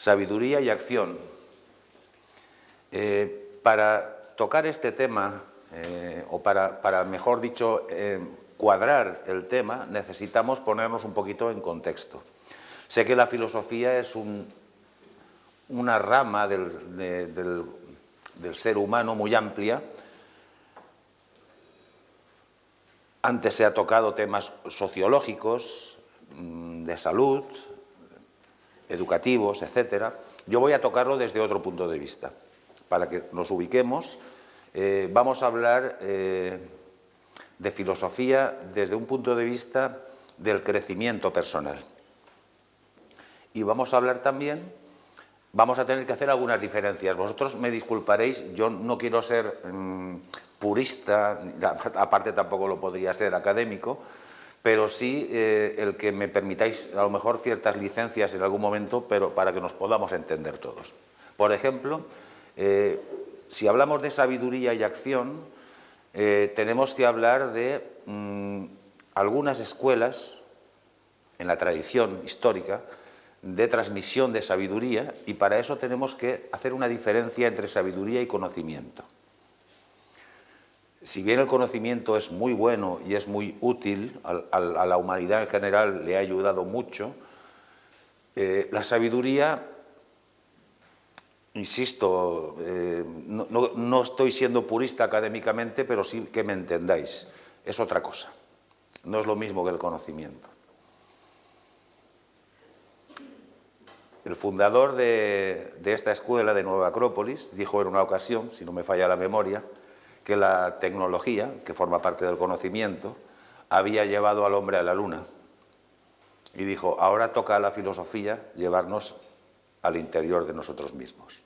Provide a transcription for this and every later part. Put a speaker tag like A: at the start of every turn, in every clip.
A: Sabiduría y acción. Para tocar este tema, o para mejor dicho, cuadrar el tema, necesitamos ponernos un poquito en contexto. Sé que la filosofía es una rama del ser humano muy amplia. Antes se ha tocado temas sociológicos, de salud, educativos, etc. Yo voy a tocarlo desde otro punto de vista. Para que nos ubiquemos, vamos a hablar de filosofía desde un punto de vista del crecimiento personal. Y vamos a hablar también, vamos a tener que hacer algunas diferencias. Vosotros me disculparéis, yo no quiero ser purista, aparte tampoco lo podría ser académico, pero sí el que me permitáis a lo mejor ciertas licencias en algún momento, pero para que nos podamos entender todos. Por ejemplo, si hablamos de sabiduría y acción, tenemos que hablar de algunas escuelas en la tradición histórica de transmisión de sabiduría, y para eso tenemos que hacer una diferencia entre sabiduría y conocimiento. Si bien el conocimiento es muy bueno y es muy útil, a la humanidad en general le ha ayudado mucho, la sabiduría, insisto, no estoy siendo purista académicamente, pero sí que me entendáis, es otra cosa, no es lo mismo que el conocimiento. El fundador de esta escuela de Nueva Acrópolis dijo en una ocasión, si no me falla la memoria, que la tecnología, que forma parte del conocimiento, había llevado al hombre a la luna. Y dijo, ahora toca a la filosofía llevarnos al interior de nosotros mismos.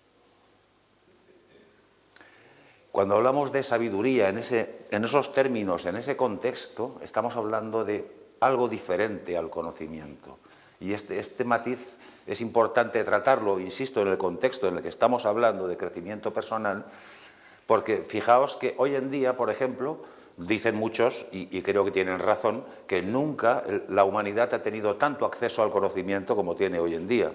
A: Cuando hablamos de sabiduría en esos términos, en ese contexto, estamos hablando de algo diferente al conocimiento. Y este matiz es importante tratarlo, insisto, en el contexto en el que estamos hablando de crecimiento personal, porque fijaos que hoy en día, por ejemplo, dicen muchos, y creo que tienen razón, que nunca la humanidad ha tenido tanto acceso al conocimiento como tiene hoy en día.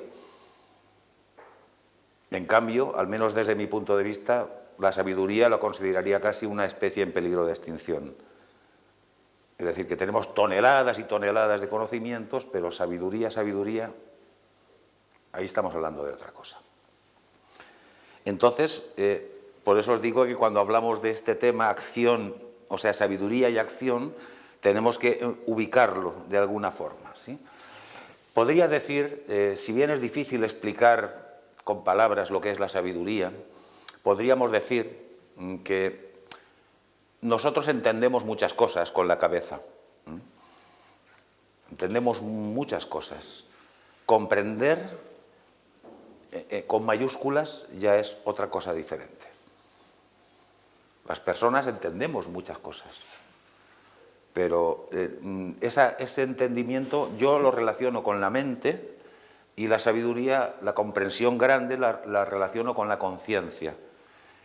A: En cambio, al menos desde mi punto de vista, la sabiduría la consideraría casi una especie en peligro de extinción. Es decir, que tenemos toneladas y toneladas de conocimientos, pero sabiduría, ahí estamos hablando de otra cosa. Entonces, por eso os digo que cuando hablamos de este tema, acción, o sea, sabiduría y acción, tenemos que ubicarlo de alguna forma, ¿sí? Podría decir, si bien es difícil explicar con palabras lo que es la sabiduría, podríamos decir que nosotros entendemos muchas cosas con la cabeza. Entendemos muchas cosas. Comprender con mayúsculas ya es otra cosa diferente. Las personas entendemos muchas cosas, pero ese entendimiento yo lo relaciono con la mente, y la sabiduría, la comprensión grande, la relaciono con la conciencia.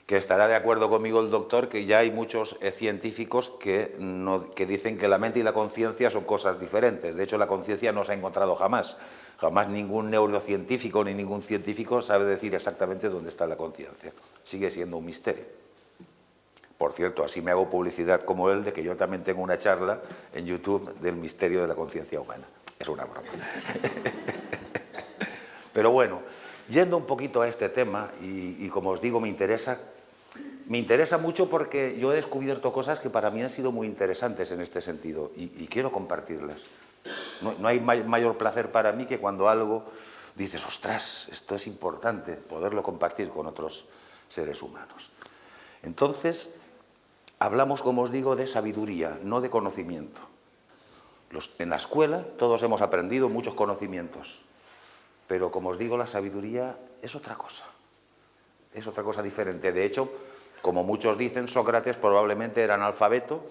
A: Que estará de acuerdo conmigo el doctor, que ya hay muchos científicos que dicen que la mente y la conciencia son cosas diferentes. De hecho, la conciencia no se ha encontrado jamás. Jamás ningún neurocientífico ni ningún científico sabe decir exactamente dónde está la conciencia. Sigue siendo un misterio. Por cierto, así me hago publicidad como él de que yo también tengo una charla en YouTube del misterio de la conciencia humana. Es una broma. Pero bueno, yendo un poquito a este tema, y como os digo, me interesa mucho porque yo he descubierto cosas que para mí han sido muy interesantes en este sentido, y quiero compartirlas. No hay mayor placer para mí que cuando algo dices, ostras, esto es importante, poderlo compartir con otros seres humanos. Entonces, hablamos, como os digo, de sabiduría, no de conocimiento. En la escuela todos hemos aprendido muchos conocimientos, pero como os digo, la sabiduría es otra cosa diferente. De hecho, como muchos dicen, Sócrates probablemente era analfabeto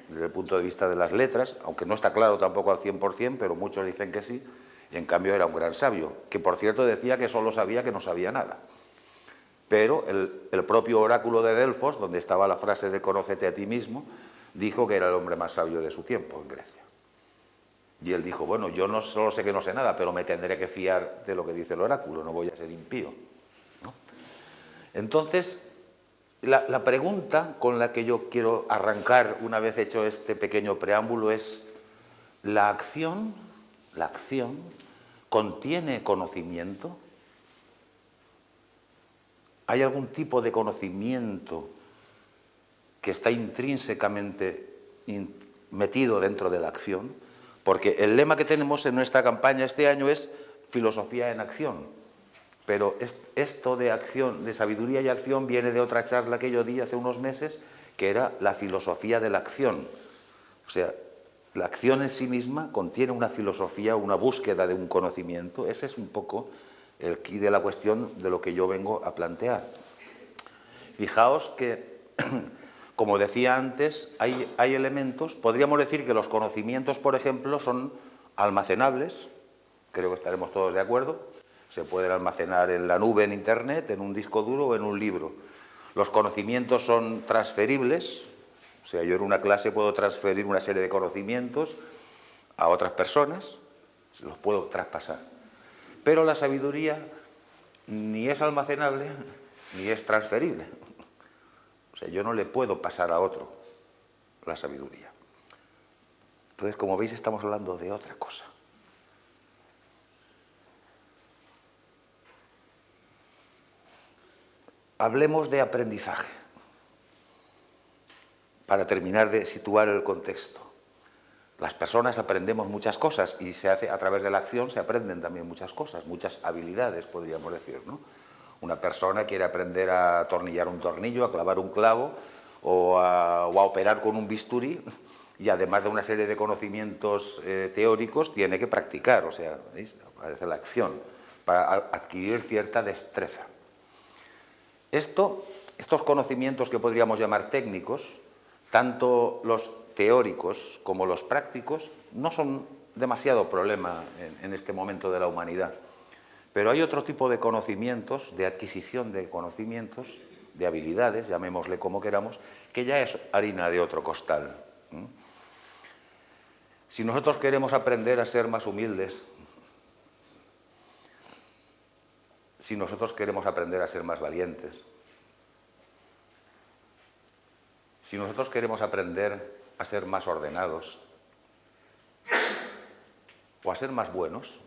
A: desde el punto de vista de las letras, aunque no está claro tampoco al 100%, pero muchos dicen que sí, y en cambio era un gran sabio, que por cierto decía que solo sabía que no sabía nada. Pero el propio oráculo de Delfos, donde estaba la frase de conócete a ti mismo, dijo que era el hombre más sabio de su tiempo en Grecia. Y él dijo, bueno, yo no solo sé que no sé nada, pero me tendré que fiar de lo que dice el oráculo, no voy a ser impío, ¿no? Entonces, la pregunta con la que yo quiero arrancar una vez hecho este pequeño preámbulo es, ¿la acción contiene conocimiento? ¿Hay algún tipo de conocimiento que está intrínsecamente metido dentro de la acción? Porque el lema que tenemos en nuestra campaña este año es filosofía en acción. Pero esto de acción, de sabiduría y acción, viene de otra charla que yo di hace unos meses, que era la filosofía de la acción. O sea, la acción en sí misma contiene una filosofía, una búsqueda de un conocimiento. Ese es un poco el quid de la cuestión de lo que yo vengo a plantear. Fijaos que, como decía antes, hay elementos, podríamos decir que los conocimientos, por ejemplo, son almacenables, creo que estaremos todos de acuerdo, se pueden almacenar en la nube, en Internet, en un disco duro o en un libro. Los conocimientos son transferibles, o sea, yo en una clase puedo transferir una serie de conocimientos a otras personas, se los puedo traspasar. Pero la sabiduría ni es almacenable ni es transferible. O sea, yo no le puedo pasar a otro la sabiduría. Entonces, como veis, estamos hablando de otra cosa. Hablemos de aprendizaje, para terminar de situar el contexto. Las personas aprendemos muchas cosas y a través de la acción se aprenden también muchas cosas, muchas habilidades, podríamos decir, ¿no? Una persona quiere aprender a atornillar un tornillo, a clavar un clavo o a operar con un bisturí, y además de una serie de conocimientos teóricos tiene que practicar, o sea, ¿veis? Aparece la acción para adquirir cierta destreza. Estos conocimientos que podríamos llamar técnicos, tanto los teóricos como los prácticos, no son demasiado problema en este momento de la humanidad. Pero hay otro tipo de conocimientos, de adquisición de conocimientos, de habilidades, llamémosle como queramos, que ya es harina de otro costal. Si nosotros queremos aprender a ser más humildes, si nosotros queremos aprender a ser más valientes, si nosotros queremos aprender a ser más ordenados o a ser más buenos,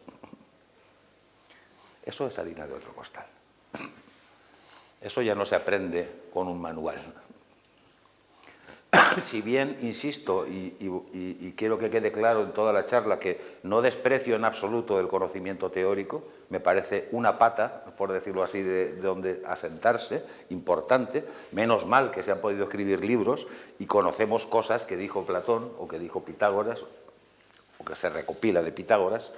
A: eso es harina de otro costal. Eso ya no se aprende con un manual. Si bien, insisto, y quiero que quede claro en toda la charla, que no desprecio en absoluto el conocimiento teórico, me parece una pata, por decirlo así, de donde asentarse, importante, menos mal que se han podido escribir libros y conocemos cosas que dijo Platón o que dijo Pitágoras, o que se recopila de Pitágoras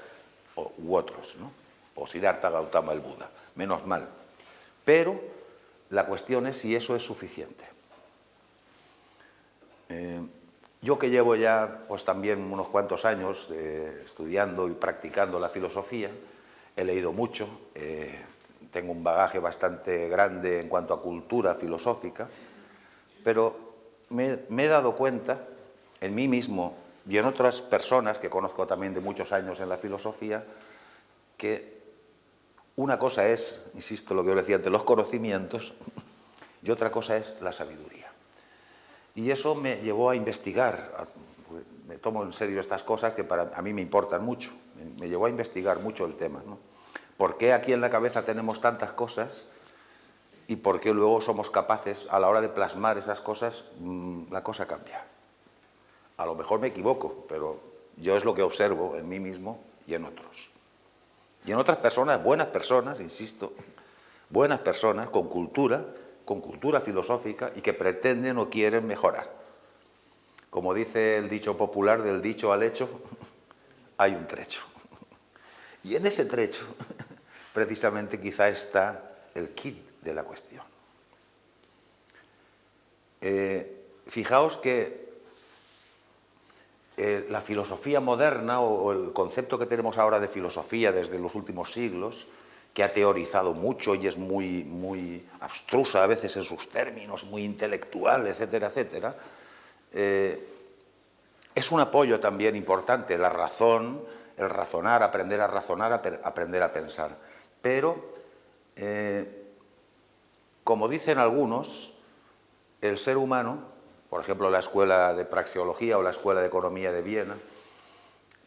A: u otros, ¿no? O Siddhartha Gautama, el Buda, menos mal. Pero la cuestión es si eso es suficiente. Yo que llevo ya pues también unos cuantos años estudiando y practicando la filosofía, he leído mucho, tengo un bagaje bastante grande en cuanto a cultura filosófica, pero me he dado cuenta en mí mismo y en otras personas que conozco también de muchos años en la filosofía, que una cosa es, insisto, lo que os decía antes, los conocimientos, y otra cosa es la sabiduría. Y eso me llevó a investigar, me tomo en serio estas cosas que a mí me importan mucho, me llevó a investigar mucho el tema, ¿no? ¿Por qué aquí en la cabeza tenemos tantas cosas y por qué luego somos capaces, a la hora de plasmar esas cosas, la cosa cambia? A lo mejor me equivoco, pero yo es lo que observo en mí mismo y en otros. Y en otras personas, buenas personas, insisto, buenas personas con cultura filosófica y que pretenden o quieren mejorar. Como dice el dicho popular, del dicho al hecho hay un trecho. Y en ese trecho, precisamente, quizá está el quid de la cuestión. Fijaos que la filosofía moderna o el concepto que tenemos ahora de filosofía desde los últimos siglos, que ha teorizado mucho y es muy abstrusa a veces en sus términos, muy intelectual, etcétera, etcétera, Es un apoyo también importante, la razón, el razonar, aprender a pensar. Pero, como dicen algunos, el ser humano, por ejemplo la Escuela de Praxeología o la Escuela de Economía de Viena,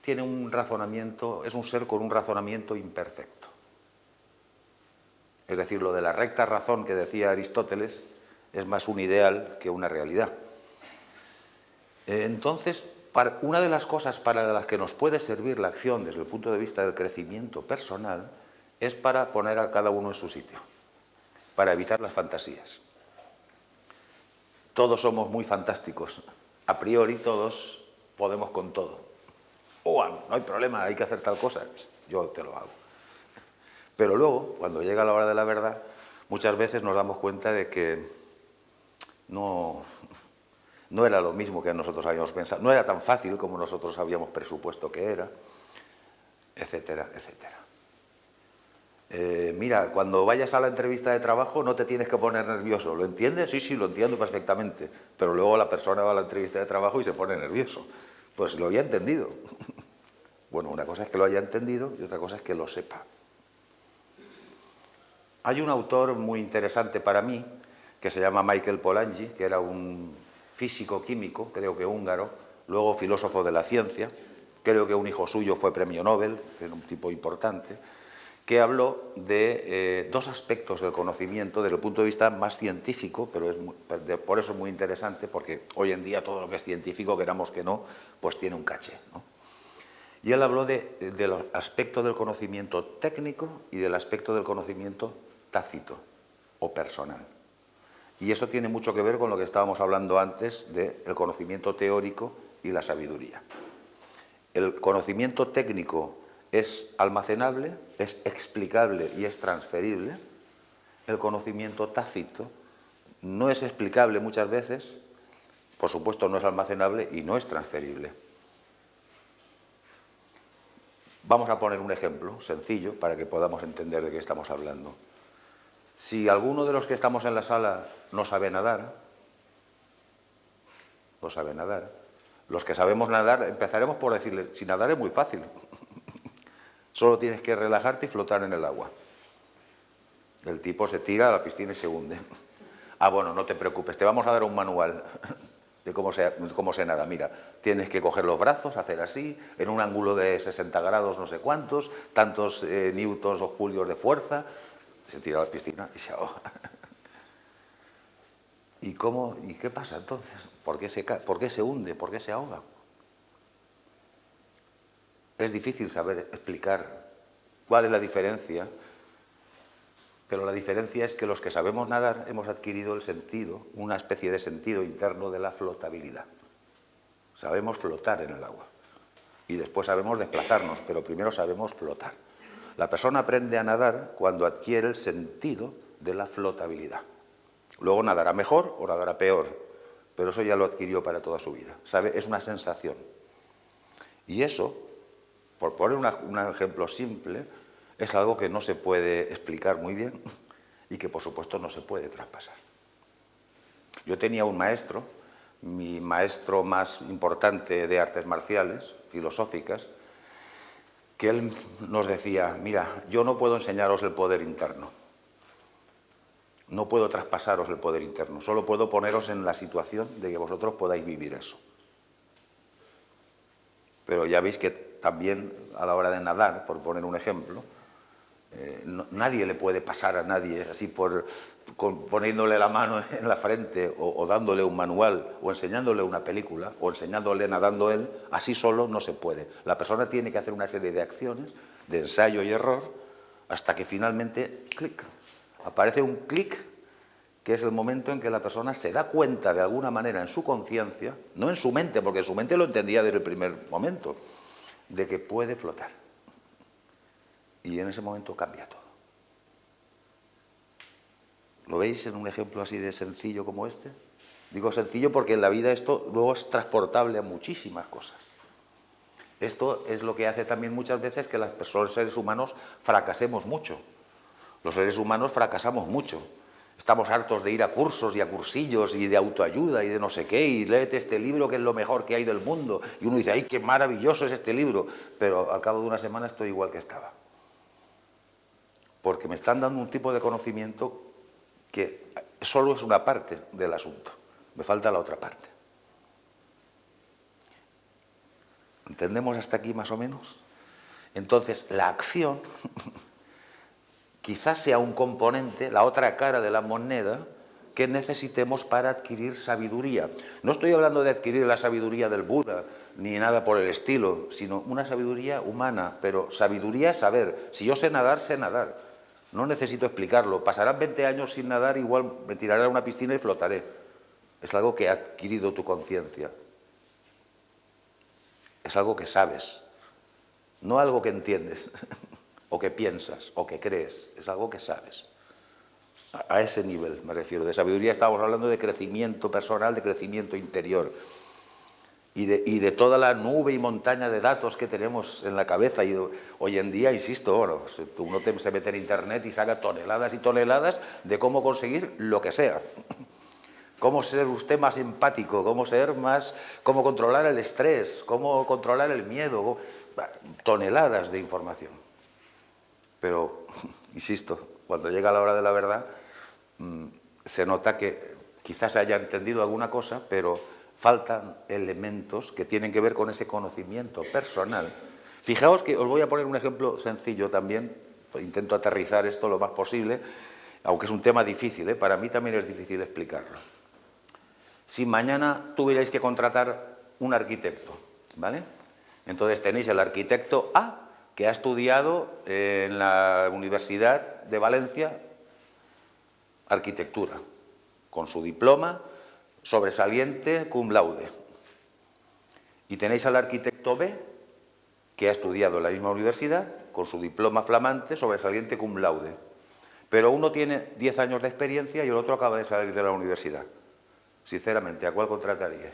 A: tiene un razonamiento, es un ser con un razonamiento imperfecto. Es decir, lo de la recta razón que decía Aristóteles es más un ideal que una realidad. Entonces, una de las cosas para las que nos puede servir la acción desde el punto de vista del crecimiento personal es para poner a cada uno en su sitio, para evitar las fantasías. Todos somos muy fantásticos, a priori todos podemos con todo. No hay problema, hay que hacer tal cosa, yo te lo hago. Pero luego, cuando llega la hora de la verdad, muchas veces nos damos cuenta de que no era lo mismo que nosotros habíamos pensado, no era tan fácil como nosotros habíamos presupuesto que era, etcétera, etcétera. Mira, cuando vayas a la entrevista de trabajo no te tienes que poner nervioso, ¿lo entiendes? Sí, lo entiendo perfectamente, pero luego la persona va a la entrevista de trabajo y se pone nervioso. Pues lo había entendido. Bueno, una cosa es que lo haya entendido y otra cosa es que lo sepa. Hay un autor muy interesante para mí que se llama Michael Polanyi, que era un físico químico, creo que húngaro, luego filósofo de la ciencia, creo que un hijo suyo fue premio Nobel, que era un tipo importante, que habló de dos aspectos del conocimiento desde el punto de vista más científico, pero por eso es muy interesante, porque hoy en día todo lo que es científico, queramos que no, pues tiene un caché, ¿no? Y él habló del aspecto del conocimiento técnico y del aspecto del conocimiento tácito o personal. Y eso tiene mucho que ver con lo que estábamos hablando antes del conocimiento teórico y la sabiduría. El conocimiento técnico es almacenable, es explicable y es transferible. El conocimiento tácito no es explicable muchas veces, por supuesto no es almacenable y no es transferible. Vamos a poner un ejemplo sencillo para que podamos entender de qué estamos hablando. Si alguno de los que estamos en la sala no sabe nadar, los que sabemos nadar empezaremos por decirle, si nadar es muy fácil. Solo tienes que relajarte y flotar en el agua. El tipo se tira a la piscina y se hunde. Bueno, no te preocupes, te vamos a dar un manual de cómo se nada. Mira, tienes que coger los brazos, hacer así, en un ángulo de 60 grados no sé cuántos, tantos newtons o julios de fuerza. Se tira a la piscina y se ahoga. ¿Y qué pasa entonces? ¿Por qué se hunde? ¿Por qué se ahoga? Es difícil saber explicar cuál es la diferencia, pero la diferencia es que los que sabemos nadar hemos adquirido el sentido, una especie de sentido interno de la flotabilidad. Sabemos flotar en el agua y después sabemos desplazarnos, pero primero sabemos flotar. La persona aprende a nadar cuando adquiere el sentido de la flotabilidad. Luego nadará mejor o nadará peor, pero eso ya lo adquirió para toda su vida. ¿Sabe? Es una sensación. Y eso, por poner un ejemplo simple, es algo que no se puede explicar muy bien y que por supuesto no se puede traspasar. Yo tenía un maestro, mi maestro más importante de artes marciales, filosóficas, que él nos decía, mira, yo no puedo enseñaros el poder interno, no puedo traspasaros el poder interno, solo puedo poneros en la situación de que vosotros podáis vivir eso. Pero ya veis que también a la hora de nadar, por poner un ejemplo, nadie le puede pasar a nadie así poniéndole la mano en la frente o dándole un manual o enseñándole una película o enseñándole nadando él, así solo no se puede. La persona tiene que hacer una serie de acciones, de ensayo y error, hasta que finalmente, clic, aparece un clic, que es el momento en que la persona se da cuenta de alguna manera en su conciencia, no en su mente, porque su mente lo entendía desde el primer momento, de que puede flotar. Y en ese momento cambia todo. ¿Lo veis en un ejemplo así de sencillo como este? Digo sencillo porque en la vida esto luego es transportable a muchísimas cosas. Esto es lo que hace también muchas veces que los seres humanos fracasemos mucho. Los seres humanos fracasamos mucho. Estamos hartos de ir a cursos y a cursillos y de autoayuda y de no sé qué, y léete este libro que es lo mejor que hay del mundo. Y uno dice, ¡ay, qué maravilloso es este libro! Pero al cabo de una semana estoy igual que estaba. Porque me están dando un tipo de conocimiento que solo es una parte del asunto. Me falta la otra parte. ¿Entendemos hasta aquí más o menos? Entonces, la acción quizás sea un componente, la otra cara de la moneda, que necesitemos para adquirir sabiduría. No estoy hablando de adquirir la sabiduría del Buda, ni nada por el estilo, sino una sabiduría humana, pero sabiduría es saber. Si yo sé nadar, sé nadar. No necesito explicarlo. Pasarán 20 años sin nadar, igual me tiraré a una piscina y flotaré. Es algo que ha adquirido tu conciencia. Es algo que sabes, no algo que entiendes, o que piensas, o que crees, es algo que sabes. A ese nivel me refiero. De sabiduría estábamos hablando de crecimiento personal, de crecimiento interior, y de toda la nube y montaña de datos que tenemos en la cabeza. Y hoy en día, insisto, bueno, uno se mete en internet y saca toneladas y toneladas de cómo conseguir lo que sea. Cómo ser usted más empático, cómo controlar el estrés, cómo controlar el miedo, toneladas de información. Pero, insisto, cuando llega la hora de la verdad, se nota que quizás se haya entendido alguna cosa, pero faltan elementos que tienen que ver con ese conocimiento personal. Fijaos que os voy a poner un ejemplo sencillo también, intento aterrizar esto lo más posible, aunque es un tema difícil, para mí también es difícil explicarlo. Si mañana tuvierais que contratar un arquitecto, ¿vale? Entonces tenéis el arquitecto A, que ha estudiado en la Universidad de Valencia arquitectura, con su diploma sobresaliente cum laude. Y tenéis al arquitecto B, que ha estudiado en la misma universidad, con su diploma flamante sobresaliente cum laude. Pero uno tiene 10 años de experiencia y el otro acaba de salir de la universidad. Sinceramente, ¿a cuál contratarías?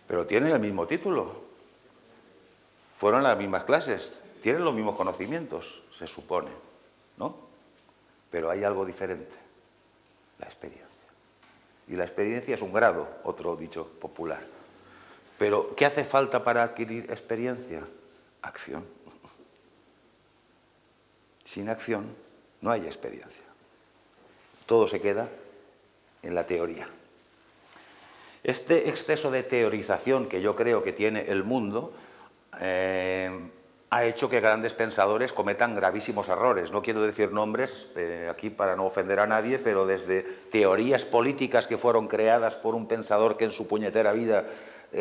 A: Pero tienen el mismo título. Fueron las mismas clases. Tienen los mismos conocimientos, se supone, ¿no? Pero hay algo diferente. La experiencia. Y la experiencia es un grado, otro dicho popular. Pero, ¿qué hace falta para adquirir experiencia? Acción. Sin acción no hay experiencia. Todo se queda en la teoría. Este exceso de teorización que yo creo que tiene el mundo ha hecho que grandes pensadores cometan gravísimos errores. No quiero decir nombres aquí para no ofender a nadie, pero desde teorías políticas que fueron creadas por un pensador que en su puñetera vida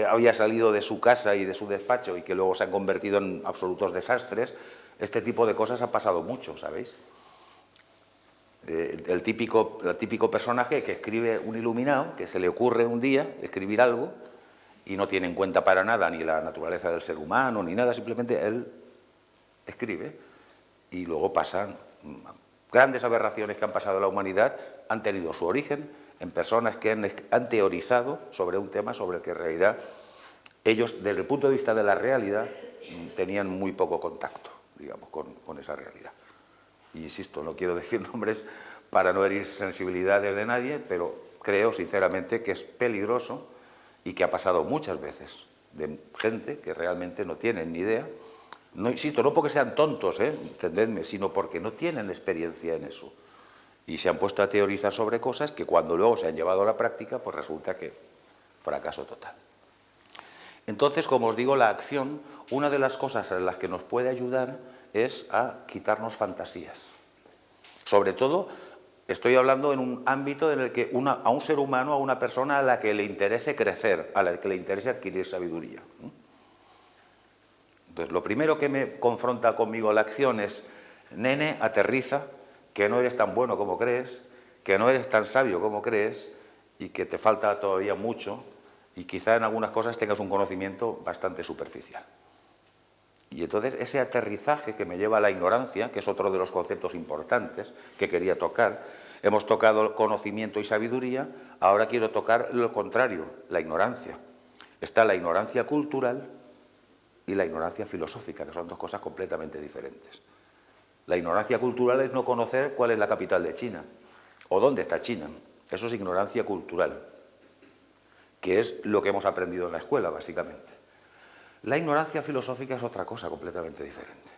A: había salido de su casa y de su despacho y que luego se han convertido en absolutos desastres, este tipo de cosas ha pasado mucho, ¿sabéis? El típico personaje que escribe un iluminado, que se le ocurre un día escribir algo y no tiene en cuenta para nada ni la naturaleza del ser humano ni nada, simplemente él escribe y luego pasan grandes aberraciones que han pasado en la humanidad, han tenido su origen en personas que han teorizado sobre un tema sobre el que en realidad ellos, desde el punto de vista de la realidad, tenían muy poco contacto, digamos, con esa realidad. Y insisto, no quiero decir nombres para no herir sensibilidades de nadie, pero creo sinceramente que es peligroso y que ha pasado muchas veces de gente que realmente no tienen ni idea. No, insisto, no porque sean tontos, entendedme, sino porque no tienen experiencia en eso. Y se han puesto a teorizar sobre cosas que cuando luego se han llevado a la práctica, pues resulta que fracaso total. Entonces, como os digo, la acción, una de las cosas en las que nos puede ayudar es a quitarnos fantasías. Sobre todo, estoy hablando en un ámbito en el que a un ser humano, a una persona a la que le interese crecer, a la que le interese adquirir sabiduría. Entonces, lo primero que me confronta conmigo la acción es, nene, aterriza, que no eres tan bueno como crees, que no eres tan sabio como crees y que te falta todavía mucho y quizá en algunas cosas tengas un conocimiento bastante superficial. Y entonces ese aterrizaje que me lleva a la ignorancia, que es otro de los conceptos importantes que quería tocar, hemos tocado conocimiento y sabiduría, ahora quiero tocar lo contrario, la ignorancia. Está la ignorancia cultural y la ignorancia filosófica, que son dos cosas completamente diferentes. La ignorancia cultural es no conocer cuál es la capital de China o dónde está China. Eso es ignorancia cultural, que es lo que hemos aprendido en la escuela, básicamente. La ignorancia filosófica es otra cosa completamente diferente.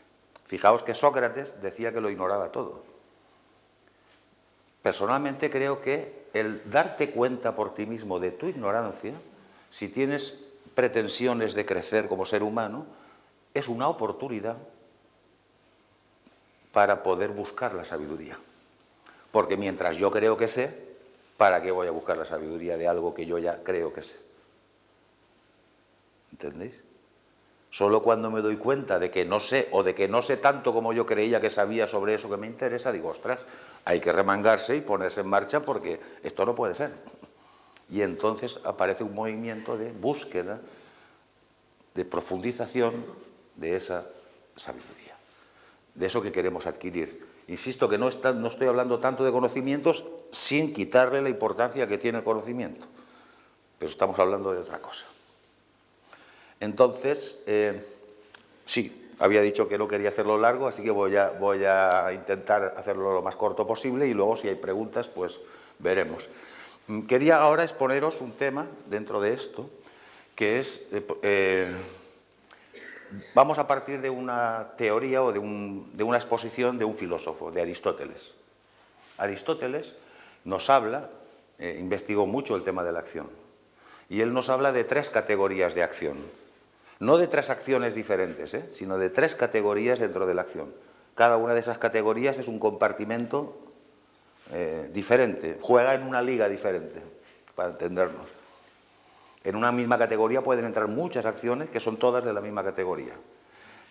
A: Fijaos que Sócrates decía que lo ignoraba todo. Personalmente creo que el darte cuenta por ti mismo de tu ignorancia, si tienes pretensiones de crecer como ser humano, es una oportunidad para poder buscar la sabiduría. Porque mientras yo creo que sé, ¿para qué voy a buscar la sabiduría de algo que yo ya creo que sé? ¿Entendéis? Solo cuando me doy cuenta de que no sé, o de que no sé tanto como yo creía que sabía sobre eso que me interesa, digo, ostras, hay que remangarse y ponerse en marcha porque esto no puede ser. Y entonces aparece un movimiento de búsqueda, de profundización de esa sabiduría, de eso que queremos adquirir. Insisto que no estoy hablando tanto de conocimientos sin quitarle la importancia que tiene el conocimiento, pero estamos hablando de otra cosa. Entonces, sí, había dicho que no quería hacerlo largo, así que voy a intentar hacerlo lo más corto posible y luego si hay preguntas, pues veremos. Quería ahora exponeros un tema dentro de esto, que es, vamos a partir de una teoría o de una exposición de un filósofo, de Aristóteles. Aristóteles nos habla, investigó mucho el tema de la acción, y él nos habla de 3 categorías de acción. No de 3 acciones diferentes, sino de 3 categorías dentro de la acción. Cada una de esas categorías es un compartimento diferente, juega en una liga diferente, para entendernos. En una misma categoría pueden entrar muchas acciones que son todas de la misma categoría.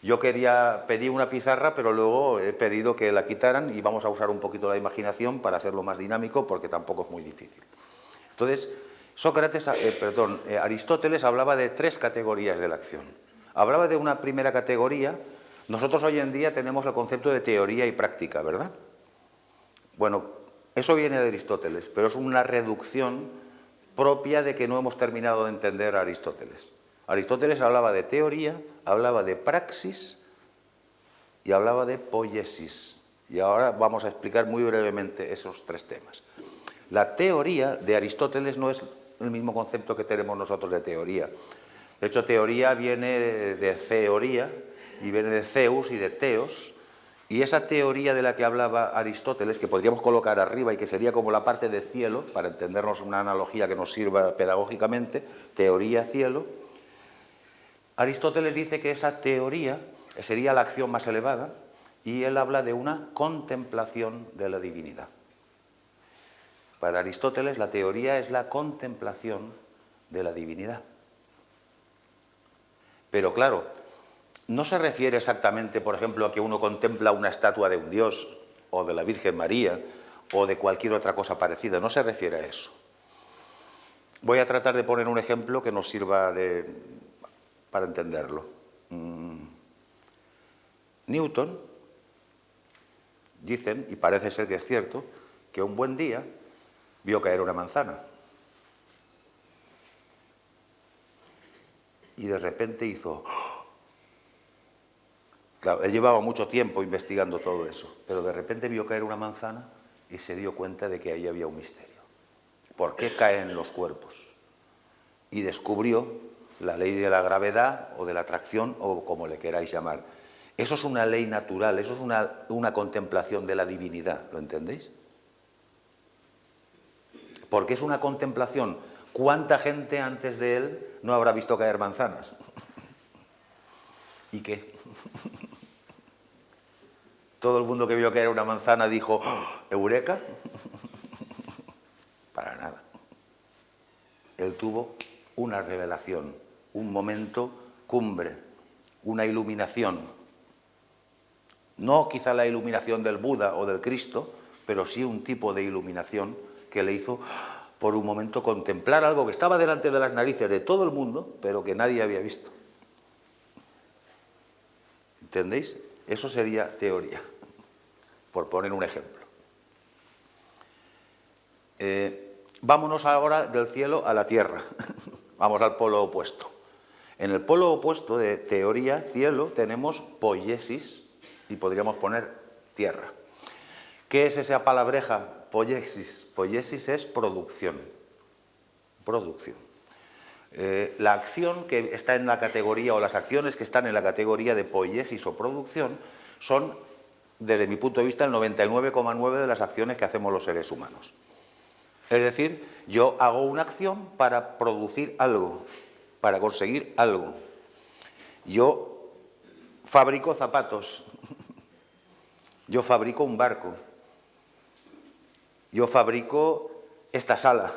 A: Yo pedí una pizarra, pero luego he pedido que la quitaran y vamos a usar un poquito la imaginación para hacerlo más dinámico porque tampoco es muy difícil. Entonces, Aristóteles hablaba de 3 categorías de la acción. Hablaba de una primera categoría. Nosotros hoy en día tenemos el concepto de teoría y práctica, ¿verdad? Bueno, eso viene de Aristóteles, pero es una reducción propia de que no hemos terminado de entender a Aristóteles. Aristóteles hablaba de teoría, hablaba de praxis y hablaba de poiesis. Y ahora vamos a explicar muy brevemente esos 3 temas. La teoría de Aristóteles no es el mismo concepto que tenemos nosotros de teoría. De hecho, teoría viene de teoría y viene de Zeus y de Teos, y esa teoría de la que hablaba Aristóteles, que podríamos colocar arriba y que sería como la parte de cielo, para entendernos una analogía que nos sirva pedagógicamente, teoría-cielo, Aristóteles dice que esa teoría sería la acción más elevada y él habla de una contemplación de la divinidad. Para Aristóteles la teoría es la contemplación de la divinidad. Pero claro, no se refiere exactamente, por ejemplo, a que uno contempla una estatua de un dios o de la Virgen María o de cualquier otra cosa parecida, no se refiere a eso. Voy a tratar de poner un ejemplo que nos sirva para entenderlo. Newton, dicen, y parece ser que es cierto, que un buen día vio caer una manzana. Y de repente hizo... Claro, él llevaba mucho tiempo investigando todo eso, pero de repente vio caer una manzana y se dio cuenta de que ahí había un misterio. ¿Por qué caen los cuerpos? Y descubrió la ley de la gravedad o de la atracción o como le queráis llamar. Eso es una ley natural, eso es una contemplación de la divinidad, ¿lo entendéis? Porque es una contemplación. ¿Cuánta gente antes de él no habrá visto caer manzanas? ¿Y qué? Todo el mundo que vio caer una manzana dijo, ¿eureka? Para nada. Él tuvo una revelación, un momento cumbre, una iluminación. No quizá la iluminación del Buda o del Cristo, pero sí un tipo de iluminación que le hizo por un momento contemplar algo que estaba delante de las narices de todo el mundo, pero que nadie había visto. ¿Entendéis? Eso sería teoría, por poner un ejemplo. Vámonos ahora del cielo a la tierra. Vamos al polo opuesto. En el polo opuesto de teoría, cielo, tenemos poiesis, y podríamos poner tierra. ¿Qué es esa palabreja poiesis? Poiesis es producción. Producción. La acción que está en la categoría, o las acciones que están en la categoría de poiesis o producción, son, desde mi punto de vista, el 99,9% de las acciones que hacemos los seres humanos. Es decir, yo hago una acción para producir algo, para conseguir algo. Yo fabrico zapatos, yo fabrico un barco, yo fabrico esta sala,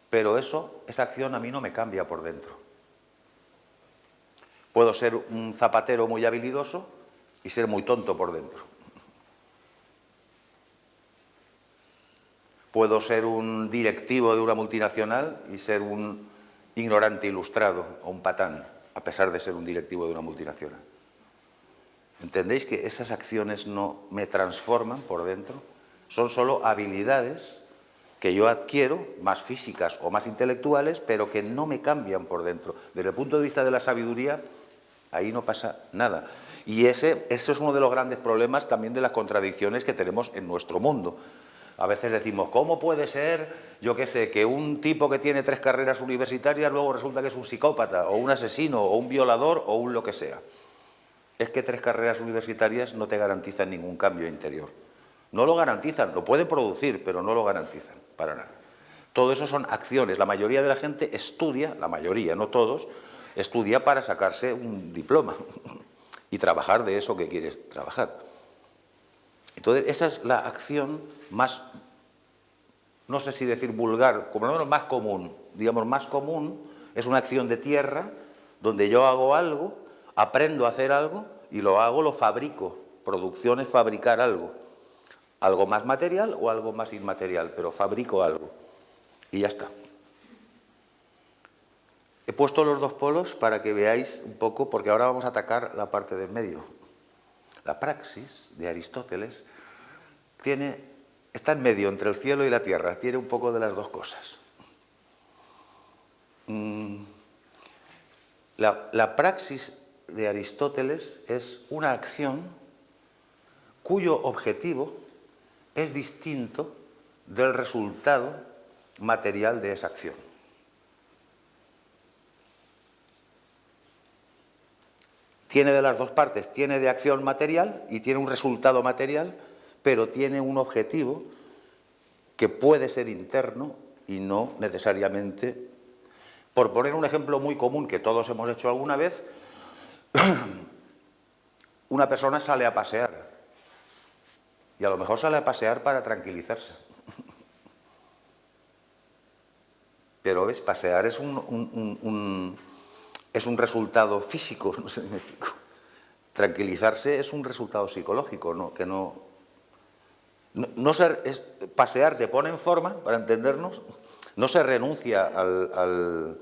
A: pero esa acción a mí no me cambia por dentro. Puedo ser un zapatero muy habilidoso y ser muy tonto por dentro. Puedo ser un directivo de una multinacional y ser un ignorante ilustrado o un patán, a pesar de ser un directivo de una multinacional. ¿Entendéis que esas acciones no me transforman por dentro? Son solo habilidades que yo adquiero, más físicas o más intelectuales, pero que no me cambian por dentro. Desde el punto de vista de la sabiduría, ahí no pasa nada. Y eso es uno de los grandes problemas también de las contradicciones que tenemos en nuestro mundo. A veces decimos, ¿cómo puede ser, yo qué sé, que un tipo que tiene 3 carreras universitarias luego resulta que es un psicópata, o un asesino, o un violador, o un lo que sea? Es que 3 carreras universitarias no te garantizan ningún cambio interior. No lo garantizan, lo pueden producir, pero no lo garantizan, para nada. Todo eso son acciones. La mayoría de la gente estudia, la mayoría, no todos, estudia para sacarse un diploma y trabajar de eso que quieres trabajar. Entonces, esa es la acción más, no sé si decir vulgar, como lo menos más común. Digamos, más común es una acción de tierra donde yo hago algo, aprendo a hacer algo y lo hago, lo fabrico. Producción es fabricar algo. Algo más material o algo más inmaterial, pero fabrico algo. Y ya está. He puesto los dos polos para que veáis un poco, porque ahora vamos a atacar la parte del medio. La praxis de Aristóteles está en medio entre el cielo y la tierra, tiene un poco de las dos cosas. La praxis de Aristóteles es una acción cuyo objetivo es distinto del resultado material de esa acción. Tiene de las dos partes, tiene de acción material y tiene un resultado material, pero tiene un objetivo que puede ser interno y no necesariamente. Por poner un ejemplo muy común que todos hemos hecho alguna vez, una persona sale a pasear y a lo mejor sale a pasear para tranquilizarse. Pero ¿ves? Pasear es un resultado físico, no sé si me explico. Tranquilizarse es un resultado psicológico, ¿no? Que pasear te pone en forma, para entendernos, no se renuncia al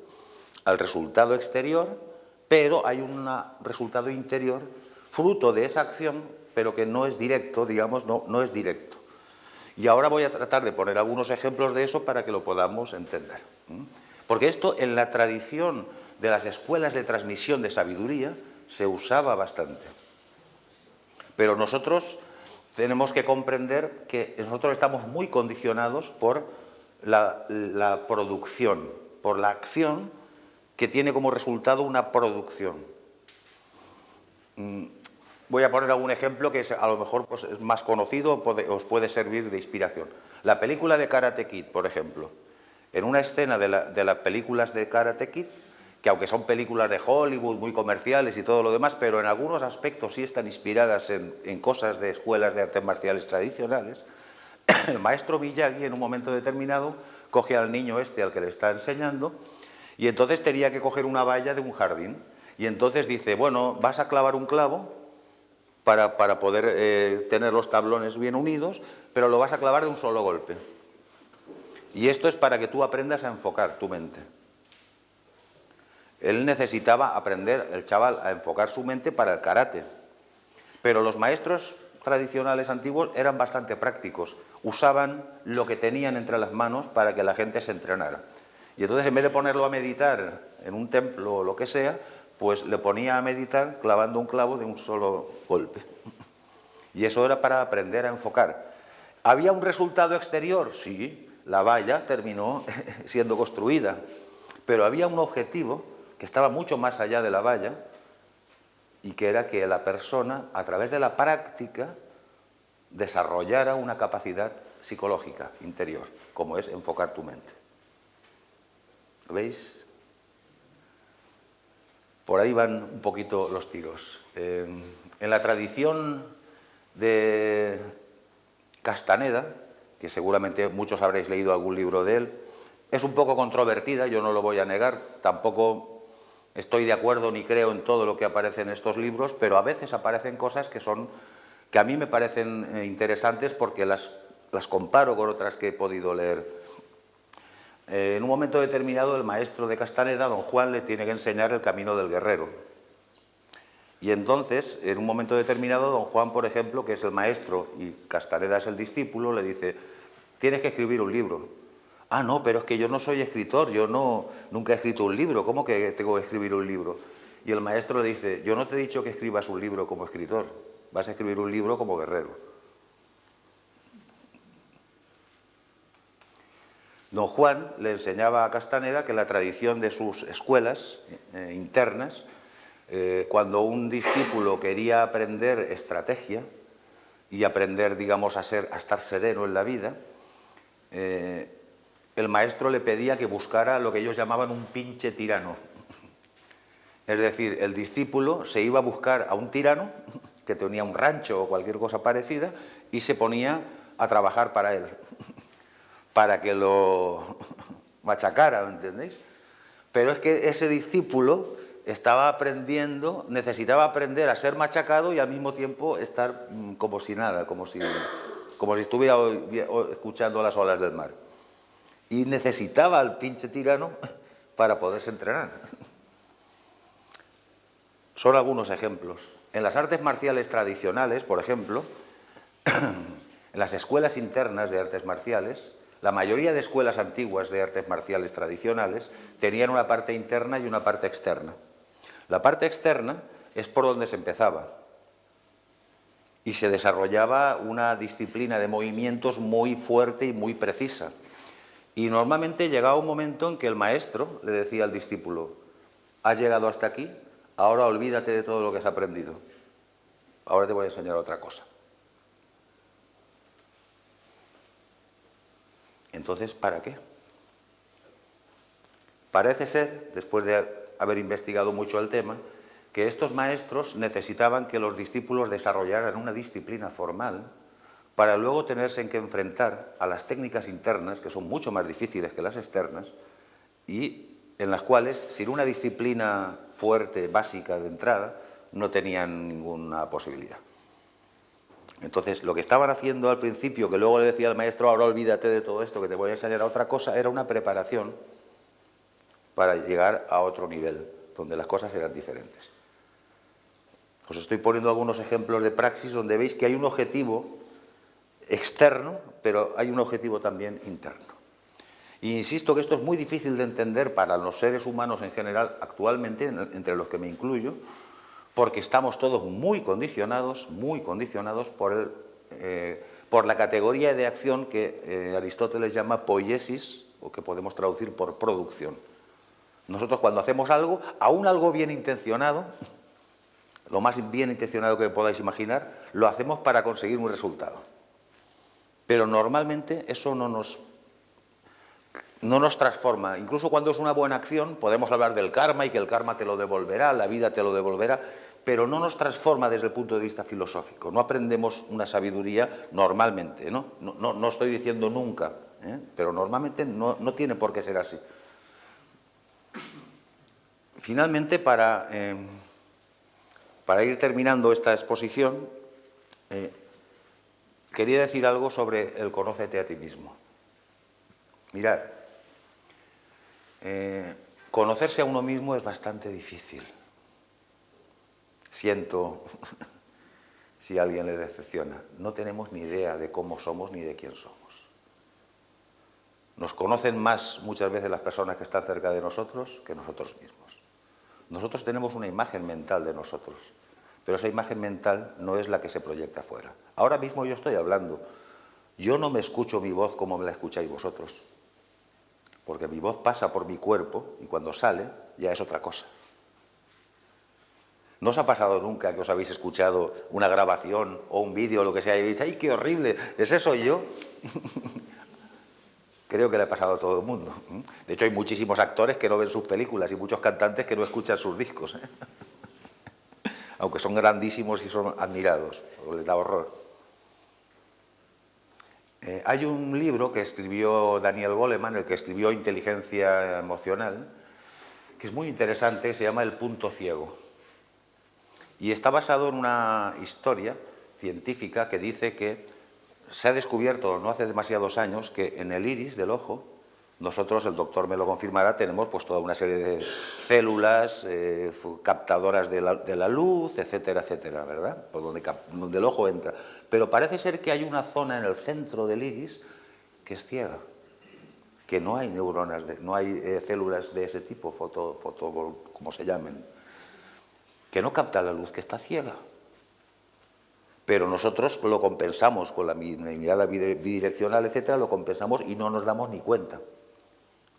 A: resultado exterior, pero hay un resultado interior fruto de esa acción, pero que no es directo, digamos, no es directo. Y ahora voy a tratar de poner algunos ejemplos de eso para que lo podamos entender. Porque esto en la tradición de las escuelas de transmisión de sabiduría se usaba bastante. Pero nosotros tenemos que comprender que nosotros estamos muy condicionados por la producción, por la acción que tiene como resultado una producción. Voy a poner algún ejemplo que a lo mejor pues, es más conocido, os puede servir de inspiración. La película de Karate Kid, por ejemplo. En una escena de las películas de Karate Kid, que aunque son películas de Hollywood, muy comerciales y todo lo demás, pero en algunos aspectos sí están inspiradas en cosas de escuelas de artes marciales tradicionales, el maestro Miyagi en un momento determinado coge al niño al que le está enseñando y entonces tenía que coger una valla de un jardín y entonces dice, bueno, vas a clavar un clavo para poder tener los tablones bien unidos, pero lo vas a clavar de un solo golpe. Y esto es para que tú aprendas a enfocar tu mente. Él necesitaba aprender, el chaval, a enfocar su mente para el karate. Pero los maestros tradicionales antiguos eran bastante prácticos. Usaban lo que tenían entre las manos para que la gente se entrenara. Y entonces, en vez de ponerlo a meditar en un templo o lo que sea, pues le ponía a meditar clavando un clavo de un solo golpe. Y eso era para aprender a enfocar. ¿Había un resultado exterior? Sí, la valla terminó siendo construida, pero había un objetivo que estaba mucho más allá de la valla y que era que la persona, a través de la práctica, desarrollara una capacidad psicológica interior, como es enfocar tu mente. ¿Veis? Por ahí van un poquito los tiros. En la tradición de Castaneda, que seguramente muchos habréis leído algún libro de él, es un poco controvertida, yo no lo voy a negar, tampoco estoy de acuerdo ni creo en todo lo que aparece en estos libros, pero a veces aparecen cosas que a mí me parecen interesantes porque las comparo con otras que he podido leer. En un momento determinado el maestro de Castaneda, don Juan, le tiene que enseñar el camino del guerrero. Y entonces, en un momento determinado, don Juan, por ejemplo, que es el maestro y Castaneda es el discípulo, le dice, tienes que escribir un libro. Ah, no, pero es que yo no soy escritor, nunca he escrito un libro, ¿cómo que tengo que escribir un libro? Y el maestro le dice, yo no te he dicho que escribas un libro como escritor, vas a escribir un libro como guerrero. Don Juan le enseñaba a Castaneda que la tradición de sus escuelas internas, cuando un discípulo quería aprender estrategia y aprender, digamos, a estar sereno en la vida, el maestro le pedía que buscara lo que ellos llamaban un pinche tirano. Es decir, el discípulo se iba a buscar a un tirano que tenía un rancho o cualquier cosa parecida y se ponía a trabajar para él, para que lo machacara, ¿entendéis? Pero es que ese discípulo estaba aprendiendo, necesitaba aprender a ser machacado y al mismo tiempo estar como si nada, como si estuviera escuchando las olas del mar. Y necesitaba al pinche tirano para poderse entrenar. Son algunos ejemplos. En las artes marciales tradicionales, por ejemplo, en las escuelas internas de artes marciales, la mayoría de escuelas antiguas de artes marciales tradicionales tenían una parte interna y una parte externa. La parte externa es por donde se empezaba y se desarrollaba una disciplina de movimientos muy fuerte y muy precisa. Y normalmente llegaba un momento en que el maestro le decía al discípulo, has llegado hasta aquí, ahora olvídate de todo lo que has aprendido, ahora te voy a enseñar otra cosa. Entonces, ¿para qué? Parece ser, después de haber investigado mucho el tema, que estos maestros necesitaban que los discípulos desarrollaran una disciplina formal para luego tenerse que enfrentar a las técnicas internas, que son mucho más difíciles que las externas, y en las cuales, sin una disciplina fuerte, básica de entrada, no tenían ninguna posibilidad. Entonces, lo que estaban haciendo al principio, que luego le decía al maestro, ahora olvídate de todo esto, que te voy a enseñar a otra cosa, era una preparación para llegar a otro nivel, donde las cosas eran diferentes. Os estoy poniendo algunos ejemplos de praxis donde veis que hay un objetivo externo, pero hay un objetivo también interno. Y insisto que esto es muy difícil de entender para los seres humanos en general actualmente, entre los que me incluyo, porque estamos todos muy condicionados por la categoría de acción que Aristóteles llama poiesis, o que podemos traducir por producción. Nosotros cuando hacemos algo, aún algo bien intencionado, lo más bien intencionado que podáis imaginar, lo hacemos para conseguir un resultado. Pero normalmente eso no nos transforma. Incluso cuando es una buena acción, podemos hablar del karma y que el karma te lo devolverá, la vida te lo devolverá, pero no nos transforma desde el punto de vista filosófico. No aprendemos una sabiduría normalmente, ¿no? No estoy diciendo nunca, pero normalmente no tiene por qué ser así. Finalmente, para ir terminando esta exposición, quería decir algo sobre el conócete a ti mismo. Mirad, conocerse a uno mismo es bastante difícil. Siento si a alguien le decepciona. No tenemos ni idea de cómo somos ni de quién somos. Nos conocen más muchas veces las personas que están cerca de nosotros que nosotros mismos. Nosotros tenemos una imagen mental de nosotros, pero esa imagen mental no es la que se proyecta afuera. Ahora mismo yo estoy hablando, yo no me escucho mi voz como me la escucháis vosotros, porque mi voz pasa por mi cuerpo y cuando sale ya es otra cosa. ¿No os ha pasado nunca que os habéis escuchado una grabación o un vídeo o lo que sea y habéis dicho, ¡ay, qué horrible! ¿Ese soy yo? Creo que le ha pasado a todo el mundo. De hecho, hay muchísimos actores que no ven sus películas y muchos cantantes que no escuchan sus discos, aunque son grandísimos y son admirados, les da horror. Hay un libro que escribió Daniel Goleman, el que escribió Inteligencia Emocional, que es muy interesante, se llama El punto ciego. Y está basado en una historia científica que dice que se ha descubierto no hace demasiados años que en el iris del ojo, nosotros, el doctor me lo confirmará, tenemos pues toda una serie de células captadoras de la luz, etcétera, etcétera, ¿verdad? Por donde el ojo entra. Pero parece ser que hay una zona en el centro del iris que es ciega, que no hay neuronas, no hay células de ese tipo, como se llamen, que no capta la luz, que está ciega. Pero nosotros lo compensamos con la mirada bidireccional, etcétera, lo compensamos y no nos damos ni cuenta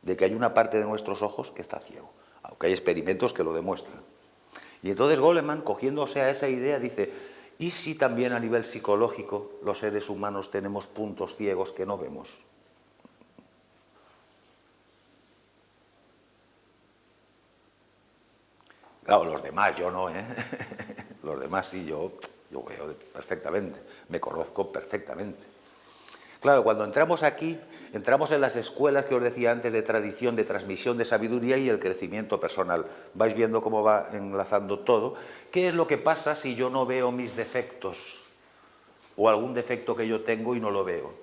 A: de que hay una parte de nuestros ojos que está ciego, aunque hay experimentos que lo demuestran. Y entonces Goleman, cogiéndose a esa idea, dice, ¿y si también a nivel psicológico los seres humanos tenemos puntos ciegos que no vemos? Claro, los demás, yo no, ¿eh? Los demás sí, yo veo perfectamente, me conozco perfectamente. Claro, cuando entramos aquí, entramos en las escuelas que os decía antes de tradición, de transmisión de sabiduría y el crecimiento personal. Vais viendo cómo va enlazando todo. ¿Qué es lo que pasa si yo no veo mis defectos o algún defecto que yo tengo y no lo veo?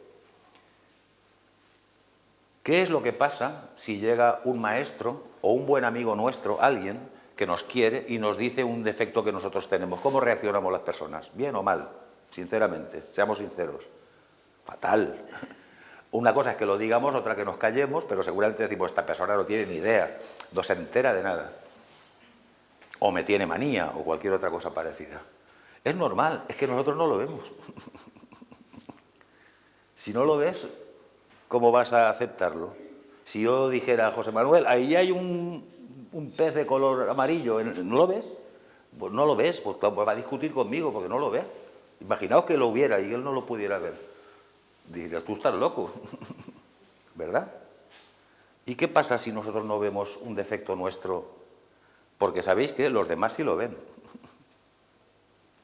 A: ¿Qué es lo que pasa si llega un maestro o un buen amigo nuestro, alguien que nos quiere y nos dice un defecto que nosotros tenemos? ¿Cómo reaccionamos las personas? ¿Bien o mal? Sinceramente, seamos sinceros. Fatal. Una cosa es que lo digamos, otra que nos callemos, pero seguramente decimos, esta persona no tiene ni idea, no se entera de nada. O me tiene manía, o cualquier otra cosa parecida. Es normal, es que nosotros no lo vemos. Si no lo ves, ¿cómo vas a aceptarlo? Si yo dijera, José Manuel, ahí hay un pez de color amarillo, ¿no lo ves? Pues no lo ves, pues va a discutir conmigo porque no lo ve. Imaginaos que lo hubiera y él no lo pudiera ver. Diría, tú estás loco, ¿verdad? ¿Y qué pasa si nosotros no vemos un defecto nuestro? Porque sabéis que los demás sí lo ven.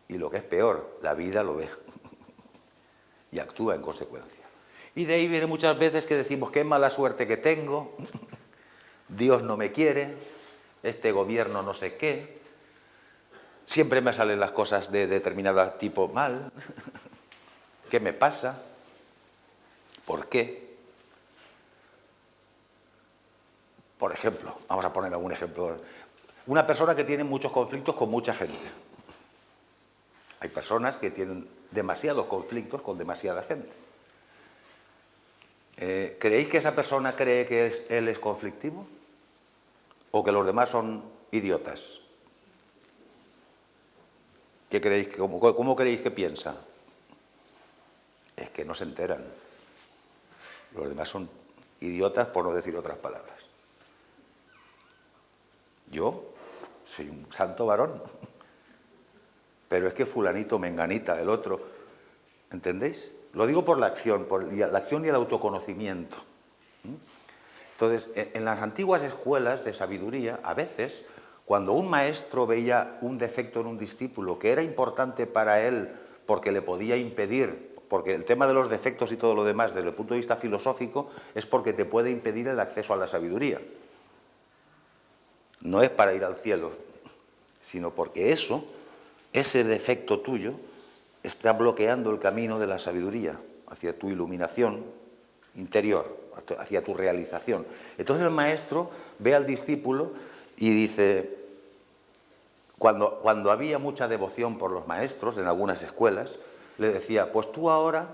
A: Y lo que es peor, la vida lo ve. Y actúa en consecuencia. Y de ahí viene muchas veces que decimos, qué mala suerte que tengo, Dios no me quiere, este gobierno no sé qué, siempre me salen las cosas de determinado tipo mal, ¿qué me pasa? ¿Por qué? Por ejemplo, vamos a poner algún ejemplo. Una persona que tiene muchos conflictos con mucha gente. Hay personas que tienen demasiados conflictos con demasiada gente. ¿Creéis que esa persona cree que él es conflictivo? ¿O que los demás son idiotas? ¿Qué creéis? ¿Cómo creéis que piensa? Es que no se enteran. Los demás son idiotas, por no decir otras palabras. Yo soy un santo varón, pero es que fulanito, menganita, el otro, ¿entendéis? Lo digo por la acción y el autoconocimiento. Entonces, en las antiguas escuelas de sabiduría, a veces, cuando un maestro veía un defecto en un discípulo que era importante para él porque le podía impedir, porque el tema de los defectos y todo lo demás, desde el punto de vista filosófico, es porque te puede impedir el acceso a la sabiduría. No es para ir al cielo, sino porque ese defecto tuyo, está bloqueando el camino de la sabiduría hacia tu iluminación interior, hacia tu realización. Entonces el maestro ve al discípulo y dice, cuando había mucha devoción por los maestros en algunas escuelas, le decía, pues tú ahora,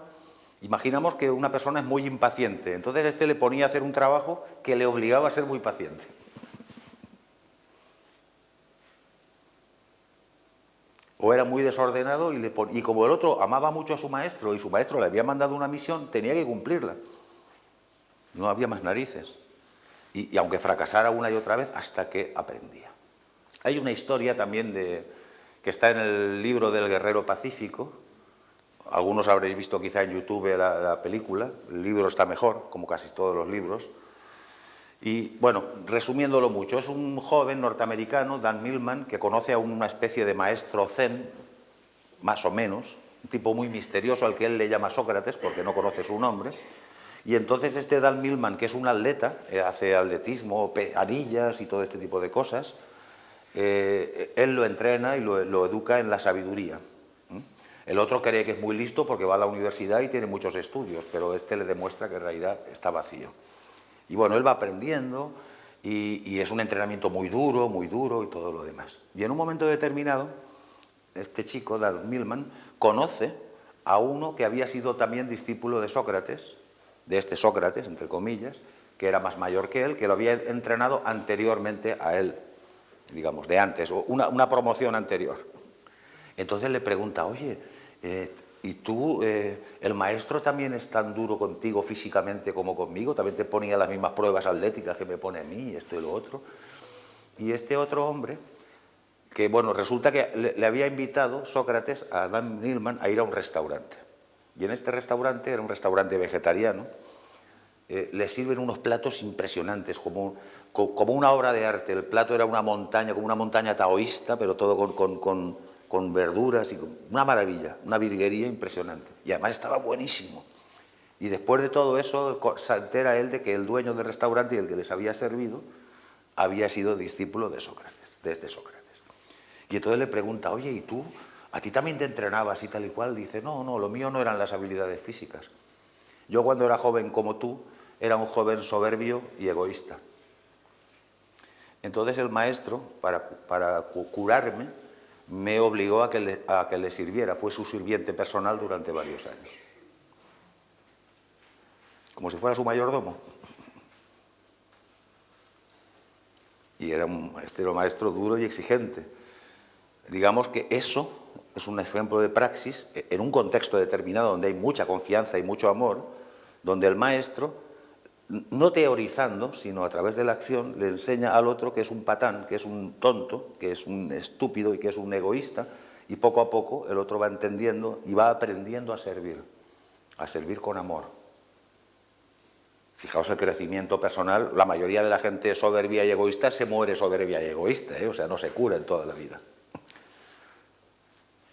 A: imaginamos que una persona es muy impaciente, entonces este le ponía a hacer un trabajo que le obligaba a ser muy paciente. o era muy desordenado y como el otro amaba mucho a su maestro y su maestro le había mandado una misión, tenía que cumplirla. No había más narices. Y aunque fracasara una y otra vez, hasta que aprendía. Hay una historia también que está en el libro del Guerrero Pacífico. Algunos habréis visto quizá en YouTube la película. El libro está mejor, como casi todos los libros. Y bueno, resumiéndolo mucho, es un joven norteamericano, Dan Millman, que conoce a una especie de maestro zen, más o menos, un tipo muy misterioso al que él le llama Sócrates porque no conoce su nombre. Y entonces este Dan Millman, que es un atleta, hace atletismo, anillas y todo este tipo de cosas, él lo entrena y lo educa en la sabiduría. El otro cree que es muy listo porque va a la universidad y tiene muchos estudios, pero este le demuestra que en realidad está vacío. Y bueno, él va aprendiendo y es un entrenamiento muy duro y todo lo demás. Y en un momento determinado, este chico, Dan Millman, conoce a uno que había sido también discípulo de Sócrates, de este Sócrates, entre comillas, que era más mayor que él, que lo había entrenado anteriormente a él, digamos, de antes, o una promoción anterior. Entonces le pregunta, oye, ¿y tú, el maestro también es tan duro contigo físicamente como conmigo? ¿También te ponía las mismas pruebas atléticas que me pone a mí, esto y lo otro? Y este otro hombre, que bueno, resulta que le había invitado Sócrates a Dan Millman a ir a un restaurante. Y en este restaurante, era un restaurante vegetariano, le sirven unos platos impresionantes, como una obra de arte. El plato era una montaña, como una montaña taoísta, pero todo con verduras y una maravilla, una virguería impresionante. Y además estaba buenísimo. Y después de todo eso se entera él de que el dueño del restaurante y el que les había servido había sido discípulo de Sócrates, de este Sócrates. Y entonces le pregunta, oye, ¿y tú? ¿A ti también te entrenabas y tal y cual? Dice, no, lo mío no eran las habilidades físicas. Yo cuando era joven como tú, era un joven soberbio y egoísta. Entonces el maestro, para curarme, me obligó a que le sirviera. Fue su sirviente personal durante varios años. Como si fuera su mayordomo. Y era un maestro duro y exigente. Digamos que eso es un ejemplo de praxis en un contexto determinado donde hay mucha confianza y mucho amor, donde el maestro, no teorizando, sino a través de la acción, le enseña al otro que es un patán, que es un tonto, que es un estúpido y que es un egoísta, y poco a poco el otro va entendiendo y va aprendiendo a servir con amor. Fijaos el crecimiento personal, la mayoría de la gente soberbia y egoísta se muere soberbia y egoísta, o sea, no se cura en toda la vida.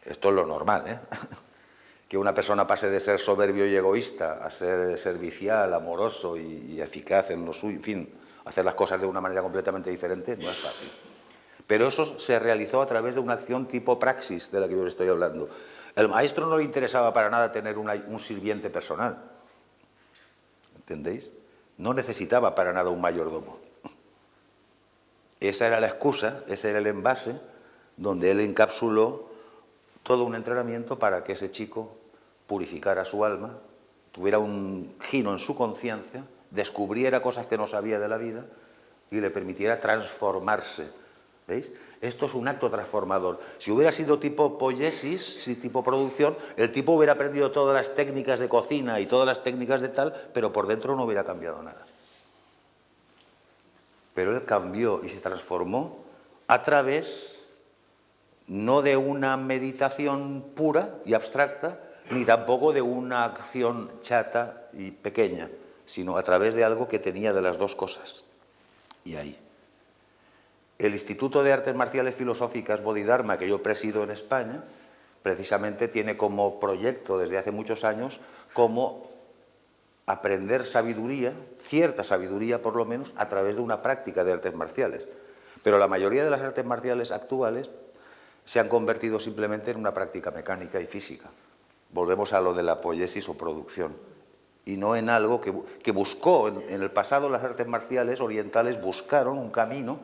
A: Esto es lo normal, que una persona pase de ser soberbio y egoísta a ser servicial, amoroso y eficaz en lo suyo, en fin, hacer las cosas de una manera completamente diferente, no es fácil. Pero eso se realizó a través de una acción tipo praxis de la que yo les estoy hablando. Al maestro no le interesaba para nada tener un sirviente personal, ¿entendéis? No necesitaba para nada un mayordomo. Esa era la excusa, ese era el envase donde él encapsuló todo un entrenamiento para que ese chico purificara su alma, tuviera un giro en su conciencia, descubriera cosas que no sabía de la vida y le permitiera transformarse. ¿Veis? Esto es un acto transformador. Si hubiera sido tipo poiesis, tipo producción, el tipo hubiera aprendido todas las técnicas de cocina y todas las técnicas de tal, pero por dentro no hubiera cambiado nada. Pero él cambió y se transformó a través no de una meditación pura y abstracta, ni tampoco de una acción chata y pequeña, sino a través de algo que tenía de las dos cosas. Y ahí. El Instituto de Artes Marciales Filosóficas Bodhidharma, que yo presido en España, precisamente tiene como proyecto desde hace muchos años como aprender sabiduría, cierta sabiduría por lo menos, a través de una práctica de artes marciales. Pero la mayoría de las artes marciales actuales se han convertido simplemente en una práctica mecánica y física. Volvemos a lo de la poiesis o producción. Y no en algo que buscó, en el pasado las artes marciales orientales buscaron un camino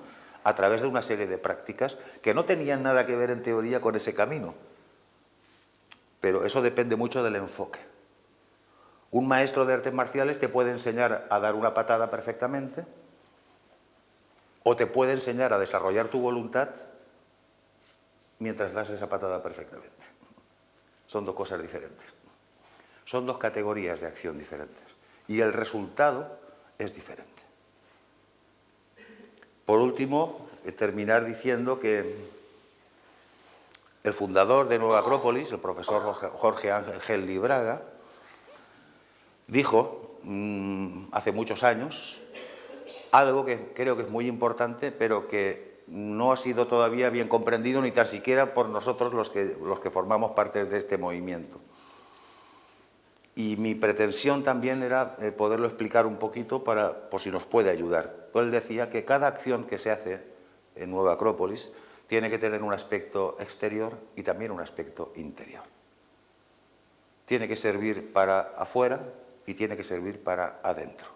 A: a través de una serie de prácticas que no tenían nada que ver en teoría con ese camino. Pero eso depende mucho del enfoque. Un maestro de artes marciales te puede enseñar a dar una patada perfectamente o te puede enseñar a desarrollar tu voluntad mientras das esa patada perfectamente. Son dos cosas diferentes. Son dos categorías de acción diferentes. Y el resultado es diferente. Por último, terminar diciendo que el fundador de Nueva Acrópolis, el profesor Jorge Ángel Libraga, dijo hace muchos años algo que creo que es muy importante, pero que no ha sido todavía bien comprendido ni tan siquiera por nosotros los que formamos parte de este movimiento. Y mi pretensión también era poderlo explicar un poquito por si nos puede ayudar. Él decía que cada acción que se hace en Nueva Acrópolis tiene que tener un aspecto exterior y también un aspecto interior. Tiene que servir para afuera y tiene que servir para adentro.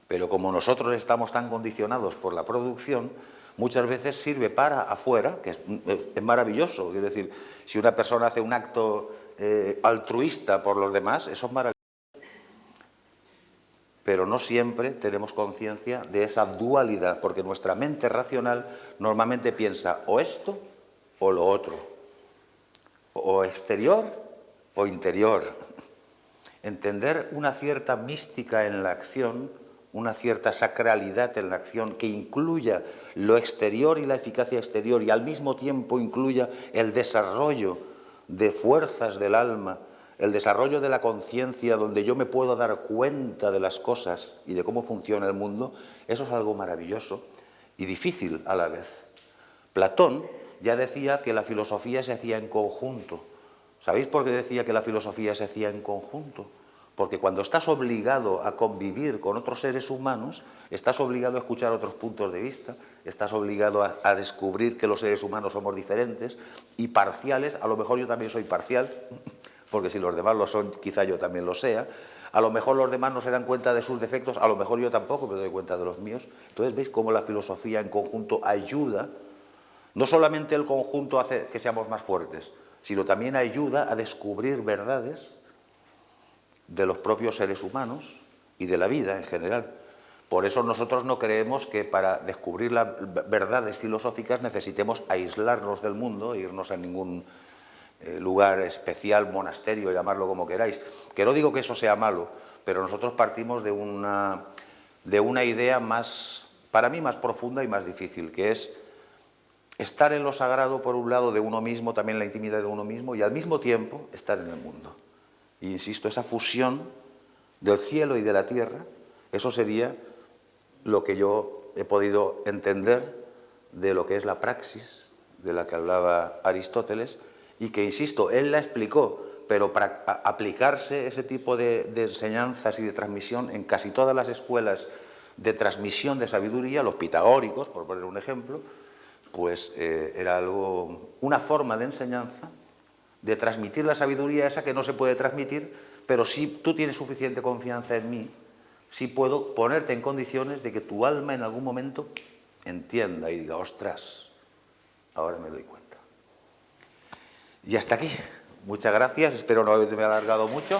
A: Pero como nosotros estamos tan condicionados por la producción, muchas veces sirve para afuera, que es maravilloso. Quiero decir, si una persona hace un acto altruista por los demás, eso es maravilloso. Pero no siempre tenemos conciencia de esa dualidad, porque nuestra mente racional normalmente piensa o esto o lo otro, o exterior o interior. Entender una cierta mística en la acción, una cierta sacralidad en la acción que incluya lo exterior y la eficacia exterior y al mismo tiempo incluya el desarrollo de fuerzas del alma, el desarrollo de la conciencia donde yo me puedo dar cuenta de las cosas y de cómo funciona el mundo, eso es algo maravilloso y difícil a la vez. Platón ya decía que la filosofía se hacía en conjunto. ¿Sabéis por qué decía que la filosofía se hacía en conjunto? Porque cuando estás obligado a convivir con otros seres humanos, estás obligado a escuchar otros puntos de vista, estás obligado a descubrir que los seres humanos somos diferentes y parciales. A lo mejor yo también soy parcial, porque si los demás lo son, quizá yo también lo sea. A lo mejor los demás no se dan cuenta de sus defectos, a lo mejor yo tampoco me doy cuenta de los míos. Entonces, ¿veis cómo la filosofía en conjunto ayuda? No solamente el conjunto hace que seamos más fuertes, sino también ayuda a descubrir verdades de los propios seres humanos y de la vida en general. Por eso nosotros no creemos que para descubrir las verdades filosóficas necesitemos aislarnos del mundo e irnos a ningún lugar especial, monasterio, llamarlo como queráis. Que no digo que eso sea malo, pero nosotros partimos de una idea más, para mí, más profunda y más difícil, que es estar en lo sagrado, por un lado, de uno mismo, también en la intimidad de uno mismo, y al mismo tiempo estar en el mundo. Y insisto, esa fusión del cielo y de la tierra, eso sería lo que yo he podido entender de lo que es la praxis, de la que hablaba Aristóteles, y que, insisto, él la explicó, pero para aplicarse ese tipo de enseñanzas y de transmisión en casi todas las escuelas de transmisión de sabiduría, los pitagóricos, por poner un ejemplo, pues era una forma de enseñanza de transmitir la sabiduría esa que no se puede transmitir, pero si tú tienes suficiente confianza en mí, sí puedo ponerte en condiciones de que tu alma en algún momento entienda y diga, ostras, ahora me doy cuenta. Y hasta aquí. Muchas gracias, espero no haberme alargado mucho.